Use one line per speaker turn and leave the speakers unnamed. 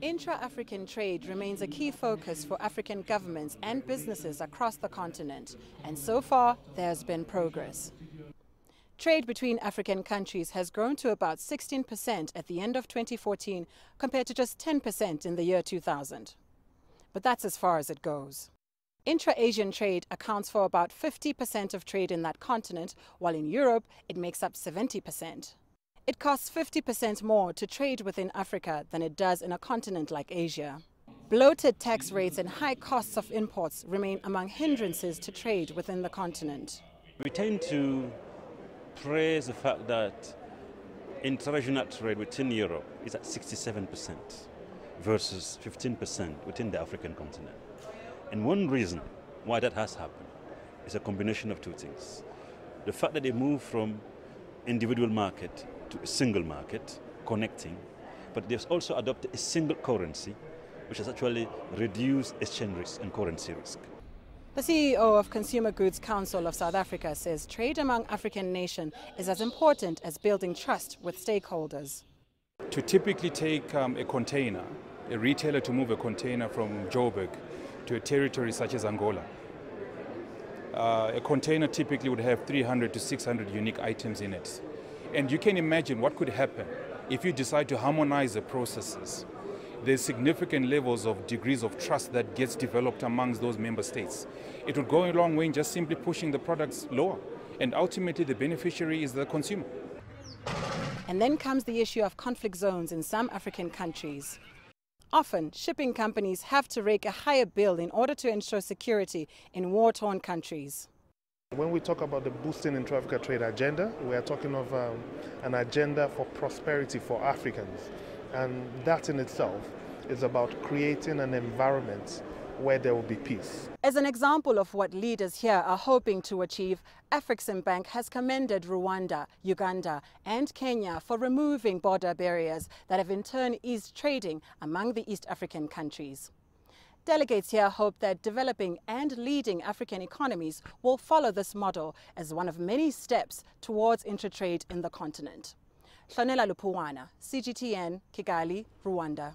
Intra-African trade remains a key focus for African governments and businesses across the continent, and so far there has been progress. Trade between African countries has grown to about 16% at the end of 2014 compared to just 10% in the year 2000. But that's as far as it goes. Intra-Asian trade accounts for about 50% of trade in that continent, while in Europe it makes up 70%. It costs 50% more to trade within Africa than it does in a continent like Asia. Bloated tax rates and high costs of imports remain among hindrances to trade within the continent.
We tend to praise the fact that international trade within Europe is at 67% versus 15% within the African continent. And one reason why that has happened is a combination of two things. The fact that they move from individual market to a single market, connecting, but they've also adopted a single currency, which has actually reduced exchange risk and currency risk.
The CEO of Consumer Goods Council of South Africa says trade among African nations is as important as building trust with stakeholders.
To typically take a container, a retailer to move a container from Joburg to a territory such as Angola, a container typically would have 300 to 600 unique items in it. And you can imagine what could happen if you decide to harmonize the processes. There's significant levels of degrees of trust that gets developed amongst those member states. It would go a long way in just simply pushing the products lower. And ultimately the beneficiary is the consumer.
And then comes the issue of conflict zones in some African countries. Often, shipping companies have to rake a higher bill in order to ensure security in war-torn countries.
When we talk about the boosting intra-Africa trade agenda, we are talking of an agenda for prosperity for Africans. And that in itself is about creating an environment where there will be peace.
As an example of what leaders here are hoping to achieve, AfreximBank has commended Rwanda, Uganda and Kenya for removing border barriers that have in turn eased trading among the East African countries. Delegates here hope that developing and leading African economies will follow this model as one of many steps towards intra-trade in the continent. Hlonela, Lupuwana, CGTN, Kigali, Rwanda.